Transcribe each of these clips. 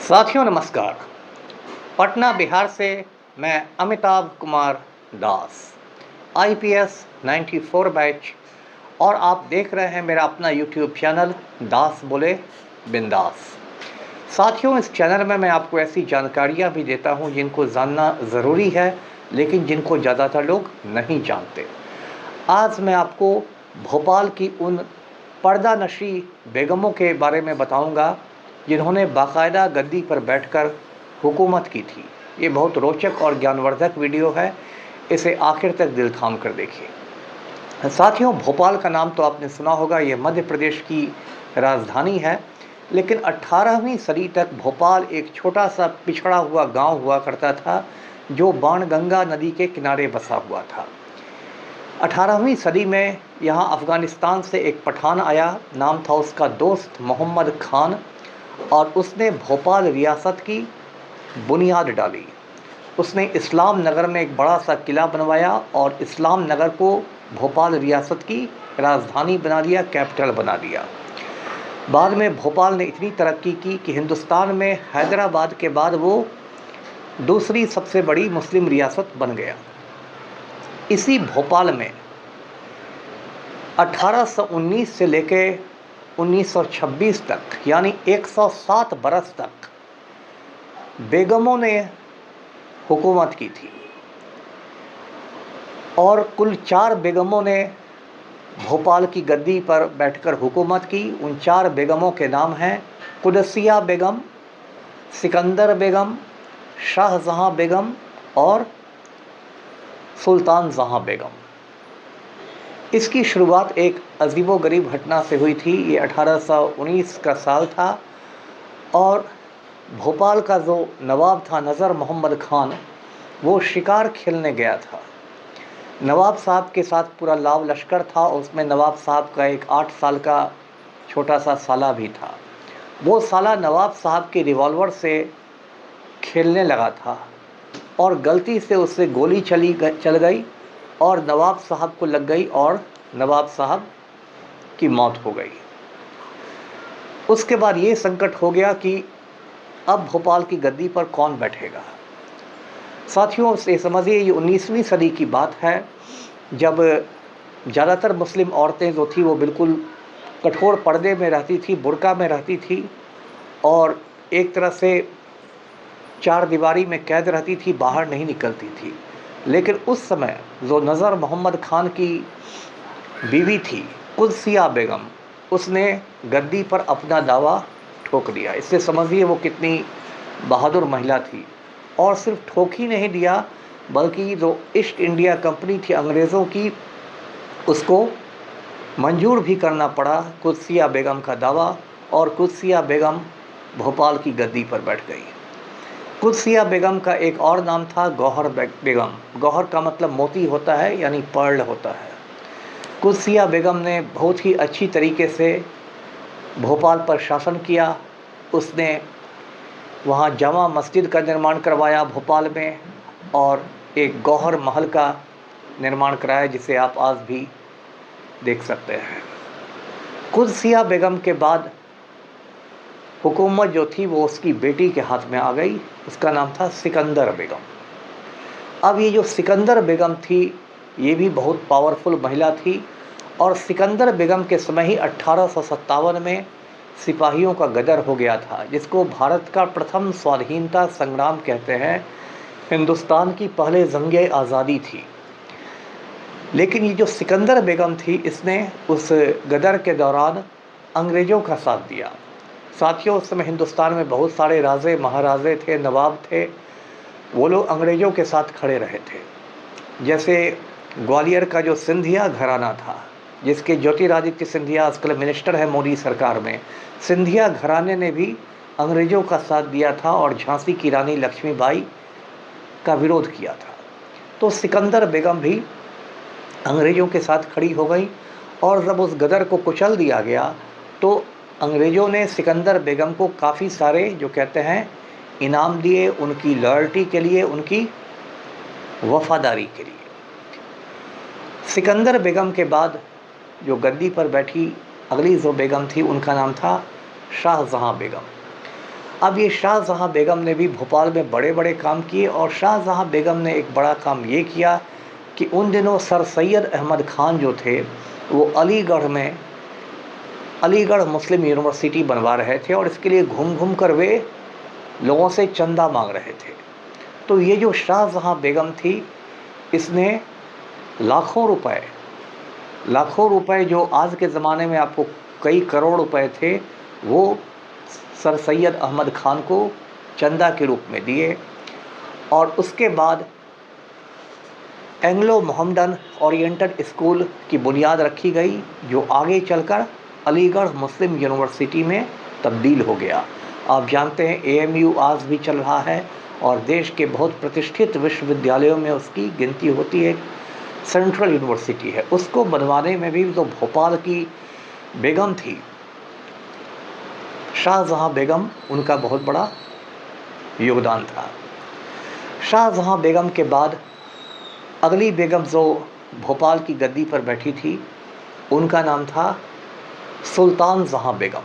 साथियों नमस्कार। पटना बिहार से मैं अमिताभ कुमार दास, आईपीएस 94 बैच, और आप देख रहे हैं मेरा अपना यूट्यूब चैनल दास बोले बिंदास। साथियों, इस चैनल में मैं आपको ऐसी जानकारियां भी देता हूं जिनको जानना ज़रूरी है, लेकिन जिनको ज़्यादातर लोग नहीं जानते। आज मैं आपको भोपाल की उन पर्दा नशी बेगमों के बारे में बताऊंगा जिन्होंने बाकायदा गद्दी पर बैठकर हुकूमत की थी। ये बहुत रोचक और ज्ञानवर्धक वीडियो है, इसे आखिर तक दिल थाम कर देखिए। साथियों, भोपाल का नाम तो आपने सुना होगा, ये मध्य प्रदेश की राजधानी है। लेकिन 18वीं सदी तक भोपाल एक छोटा सा पिछड़ा हुआ गांव हुआ करता था जो बाणगंगा नदी के किनारे बसा हुआ था। 18वीं सदी में यहाँ अफ़गानिस्तान से एक पठान आया, नाम था उसका दोस्त मोहम्मद खान, और उसने भोपाल रियासत की बुनियाद डाली। उसने इस्लाम नगर में एक बड़ा सा किला बनवाया और इस्लाम नगर को भोपाल रियासत की राजधानी बना दिया, कैपिटल बना दिया। बाद में भोपाल ने इतनी तरक्की की कि हिंदुस्तान में हैदराबाद के बाद वो दूसरी सबसे बड़ी मुस्लिम रियासत बन गया। इसी भोपाल में 1819 से लेके 1926 तक, यानी 107 बरस तक बेगमों ने हुकूमत की थी, और कुल 4 बेगमों ने भोपाल की गद्दी पर बैठकर हुकूमत की। उन 4 बेगमों के नाम हैं कुदसिया बेगम, सिकंदर बेगम, शाहजहां बेगम और सुल्तान जहां बेगम। इसकी शुरुआत एक अजीबोगरीब घटना से हुई थी। ये 1819 का साल था और भोपाल का जो नवाब था नज़र मोहम्मद खान, वो शिकार खेलने गया था। नवाब साहब के साथ पूरा लाव लश्कर था, उसमें नवाब साहब का एक 8 साल का छोटा सा साला भी था। वो साला नवाब साहब के रिवॉल्वर से खेलने लगा था और गलती से उससे गोली चल गई और नवाब साहब को लग गई और नवाब साहब की मौत हो गई। उसके बाद ये संकट हो गया कि अब भोपाल की गद्दी पर कौन बैठेगा। साथियों, से समझिए ये 19वीं सदी की बात है, जब ज़्यादातर मुस्लिम औरतें जो थी वो बिल्कुल कठोर पर्दे में रहती थी, बुर्का में रहती थी और एक तरह से 4 दीवारी में कैद रहती थी, बाहर नहीं निकलती थी। लेकिन उस समय जो नज़र मोहम्मद खान की बीवी थी कुदसिया बेगम, उसने गद्दी पर अपना दावा ठोक दिया। इससे समझिए वो कितनी बहादुर महिला थी। और सिर्फ ठोक ही नहीं दिया, बल्कि जो ईस्ट इंडिया कंपनी थी अंग्रेज़ों की, उसको मंजूर भी करना पड़ा कुदसिया बेगम का दावा, और कुदसिया बेगम भोपाल की गद्दी पर बैठ गई। कुदसिया बेगम का एक और नाम था गौहर बेगम। गौहर का मतलब मोती होता है, यानी पर्ल होता है। कुदसिया बेगम ने बहुत ही अच्छी तरीके से भोपाल पर शासन किया। उसने वहाँ जामा मस्जिद का निर्माण करवाया भोपाल में, और एक गौहर महल का निर्माण कराया, जिसे आप आज भी देख सकते हैं। कुदसिया बेगम के बाद हुकूमत जो थी वो उसकी बेटी के हाथ में आ गई। उसका नाम था सिकंदर बेगम। अब ये जो सिकंदर बेगम थी, ये भी बहुत पावरफुल महिला थी, और सिकंदर बेगम के समय ही 1857 में सिपाहियों का गदर हो गया था, जिसको भारत का प्रथम स्वाधीनता संग्राम कहते हैं। हिंदुस्तान की पहले जंग आज़ादी थी। लेकिन ये जो सिकंदर बेगम थी, इसने उस गदर के दौरान अंग्रेज़ों का साथ दिया। साथियों, उस समय हिंदुस्तान में बहुत सारे राजे महाराजे थे, नवाब थे, वो लोग अंग्रेज़ों के साथ खड़े रहे थे। जैसे ग्वालियर का जो सिंधिया घराना था, जिसके ज्योतिरादित्य सिंधिया आजकल मिनिस्टर है मोदी सरकार में, सिंधिया घराने ने भी अंग्रेज़ों का साथ दिया था और झांसी की रानी लक्ष्मीबाई का विरोध किया था। तो सिकंदर बेगम भी अंग्रेज़ों के साथ खड़ी हो गई, और जब उस गदर को कुचल दिया गया तो अंग्रेज़ों ने सिकंदर बेगम को काफ़ी सारे जो कहते हैं इनाम दिए, उनकी लॉयल्टी के लिए, उनकी वफादारी के लिए। सिकंदर बेगम के बाद जो गद्दी पर बैठी अगली जो बेगम थी, उनका नाम था शाहजहां बेगम। अब ये शाहजहाँ बेगम ने भी भोपाल में बड़े बड़े काम किए, और शाहजहाँ बेगम ने एक बड़ा काम ये किया कि उन दिनों सर सैयद अहमद खान जो थे वो अलीगढ़ में अलीगढ़ मुस्लिम यूनिवर्सिटी बनवा रहे थे, और इसके लिए घूम घूम कर वे लोगों से चंदा मांग रहे थे। तो ये जो शाहजहाँ बेगम थी, इसने लाखों रुपए जो आज के ज़माने में आपको कई करोड़ रुपए थे, वो सर सैयद अहमद खान को चंदा के रूप में दिए। और उसके बाद एंग्लो मोहम्मडन ओरिएंटल स्कूल की बुनियाद रखी गई, जो आगे चलकर अलीगढ़ मुस्लिम यूनिवर्सिटी में तब्दील हो गया। आप जानते हैं AMU आज भी चल रहा है, और देश के बहुत प्रतिष्ठित विश्वविद्यालयों में उसकी गिनती होती है। सेंट्रल यूनिवर्सिटी है, उसको बनवाने में भी जो भोपाल की बेगम थी, शाहजहाँ बेगम, उनका बहुत बड़ा योगदान था। शाहजहाँ बेगम के बाद अगली बेगम जो भोपाल की गद्दी पर बैठी थी, उनका नाम था सुल्तान जहाँ बेगम।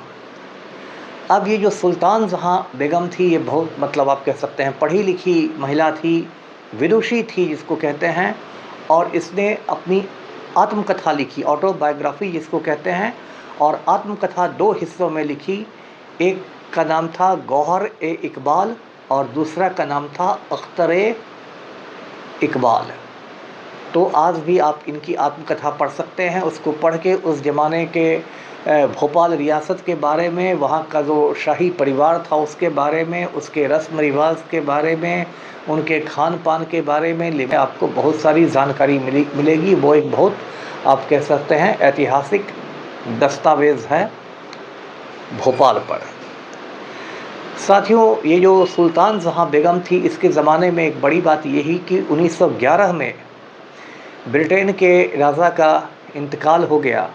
अब ये जो सुल्तान जहाँ बेगम थी, ये बहुत मतलब आप कह सकते हैं पढ़ी लिखी महिला थी, विदुषी थी जिसको कहते हैं, और इसने अपनी आत्मकथा लिखी, ऑटोबायोग्राफी जिसको कहते हैं, और आत्मकथा 2 हिस्सों में लिखी। एक का नाम था गौहर-ए-इकबाल और दूसरा का नाम था अख्तर-ए-इकबाल। तो आज भी आप इनकी आत्मकथा पढ़ सकते हैं। उसको पढ़ के उस ज़माने के भोपाल रियासत के बारे में, वहाँ का जो शाही परिवार था उसके बारे में, उसके रस्म रिवाज के बारे में, उनके खान पान के बारे में आपको बहुत सारी जानकारी मिलेगी। वो एक बहुत आप कह सकते हैं ऐतिहासिक दस्तावेज़ है भोपाल पर। साथियों, ये जो सुल्तान जहाँ बेगम थी, इसके ज़माने में एक बड़ी बात यही कि 1911 में ब्रिटेन के राजा का इंतकाल हो गया,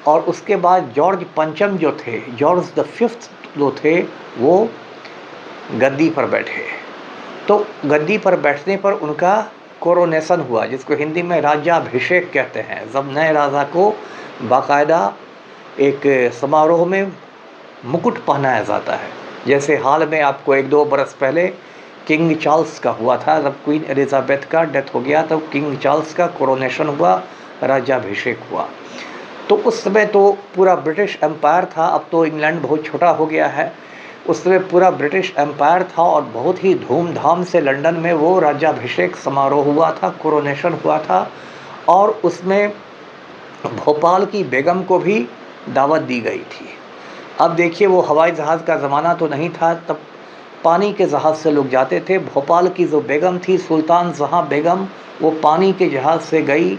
और उसके बाद जॉर्ज पंचम जो थे, जॉर्ज द 5th जो थे, वो गद्दी पर बैठे। तो गद्दी पर बैठने पर उनका कोरोनेशन हुआ, जिसको हिंदी में राज्याभिषेक कहते हैं। जब नए राजा को बाकायदा एक समारोह में मुकुट पहनाया जाता है, जैसे हाल में आपको 1-2 बरस पहले किंग चार्ल्स का हुआ था। जब क्वीन एलिजाबेथ का डेथ हो गया, तब किंग चार्ल्स का कोरोनेशन हुआ, राज्याभिषेक हुआ। तो उस समय तो पूरा ब्रिटिश एम्पायर था, अब तो इंग्लैंड बहुत छोटा हो गया है। उस समय पूरा ब्रिटिश एम्पायर था, और बहुत ही धूमधाम से लंदन में वो राज्याभिषेक समारोह हुआ था, कोरोनेशन हुआ था, और उसमें भोपाल की बेगम को भी दावत दी गई थी। अब देखिए, वो हवाई जहाज़ का ज़माना तो नहीं था, तब पानी के जहाज़ से लोग जाते थे। भोपाल की जो बेगम थी, सुल्तान जहाँ बेगम, वो पानी के जहाज़ से गई,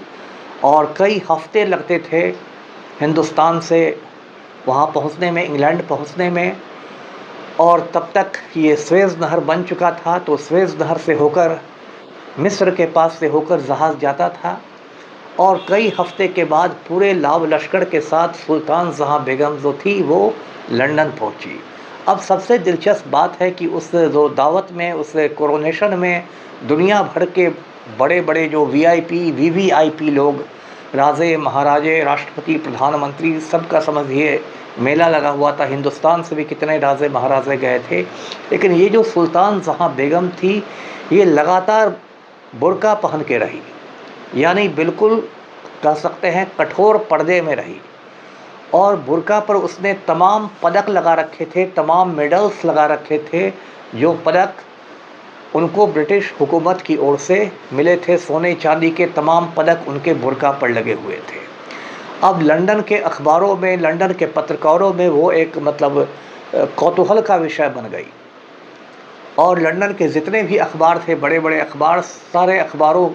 और कई हफ्ते लगते थे हिंदुस्तान से वहाँ पहुँचने में, इंग्लैंड पहुँचने में। और तब तक ये स्वेज़ नहर बन चुका था, तो स्वेज़ नहर से होकर मिस्र के पास से होकर जहाज़ जाता था, और कई हफ्ते के बाद पूरे लाव लश्कर के साथ सुल्तान जहाँ बेगम जो थी, वो लंदन पहुँची। अब सबसे दिलचस्प बात है कि उस जो दावत में, उस कोरोनेशन में दुनिया भर के बड़े बड़े जो VIP VVIP लोग, राजे महाराजे, राष्ट्रपति, प्रधानमंत्री, सबका समझिए मेला लगा हुआ था। हिंदुस्तान से भी कितने राजे महाराजे गए थे। लेकिन ये जो सुल्तान जहाँ बेगम थी, ये लगातार बुर्का पहन के रही, यानी बिल्कुल कह सकते हैं कठोर पर्दे में रही, और बुर्का पर उसने तमाम पदक लगा रखे थे, तमाम मेडल्स लगा रखे थे, जो पदक उनको ब्रिटिश हुकूमत की ओर से मिले थे। सोने चांदी के तमाम पदक उनके बुर्का पर लगे हुए थे। अब लंदन के अखबारों में, लंदन के पत्रकारों में वो एक मतलब कौतूहल का विषय बन गई, और लंदन के जितने भी अखबार थे, बड़े बड़े अखबार, सारे अखबारों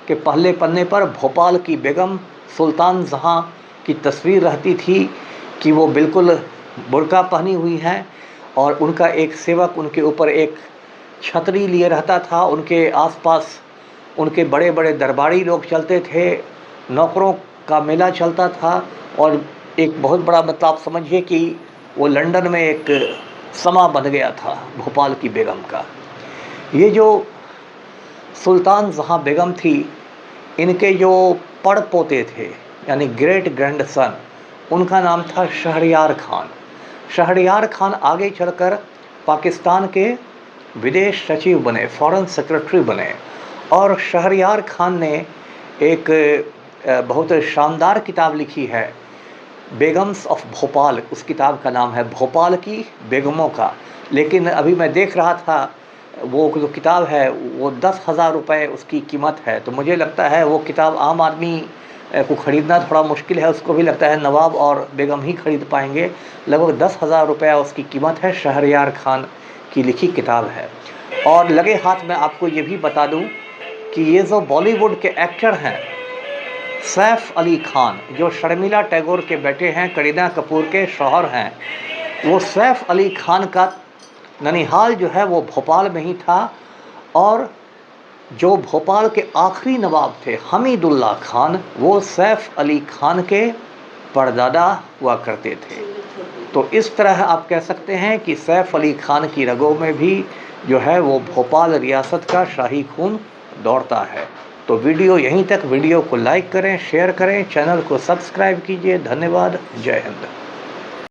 के पहले पन्ने पर भोपाल की बेगम सुल्तान जहाँ की तस्वीर रहती थी कि वो बिल्कुल बुर्का पहनी हुई हैं, और उनका एक सेवक उनके ऊपर एक छतरी लिए रहता था। उनके आसपास उनके बड़े बड़े दरबारी लोग चलते थे, नौकरों का मेला चलता था, और एक बहुत बड़ा मतलब आप समझिए कि वो लंदन में एक समा बन गया था भोपाल की बेगम का। ये जो सुल्तान जहाँ बेगम थी, इनके जो पड़ पोते थे, यानी ग्रेट ग्रैंडसन, उनका नाम था शहरयार खान। शहरयार खान आगे चलकर पाकिस्तान के विदेश सचिव बने, फॉरेन सेक्रेटरी बने। और शहरयार खान ने एक बहुत शानदार किताब लिखी है, बेगम्स ऑफ भोपाल। उस किताब का नाम है भोपाल की बेगमों का। लेकिन अभी मैं देख रहा था वो जो किताब है वो 10,000 रुपये उसकी कीमत है। तो मुझे लगता है वो किताब आम आदमी को ख़रीदना थोड़ा मुश्किल है। उसको भी लगता है नवाब और बेगम ही खरीद पाएंगे। लगभग 10,000 रुपया उसकी कीमत है। शहरयार खान की लिखी किताब है। और लगे हाथ में आपको ये भी बता दूं कि ये जो बॉलीवुड के एक्टर हैं, सैफ अली खान, जो शर्मिला टैगोर के बेटे हैं, करीना कपूर के शौहर हैं, वो सैफ अली खान का ननिहाल जो है वो भोपाल में ही था। और जो भोपाल के आखिरी नवाब थे हमीदुल्ला खान, वो सैफ अली खान के परदादा हुआ करते थे। तो इस तरह आप कह सकते हैं कि सैफ अली खान की रगों में भी जो है वो भोपाल रियासत का शाही खून दौड़ता है। तो वीडियो यहीं तक। वीडियो को लाइक करें, शेयर करें, चैनल को सब्सक्राइब कीजिए। धन्यवाद। जय हिंद।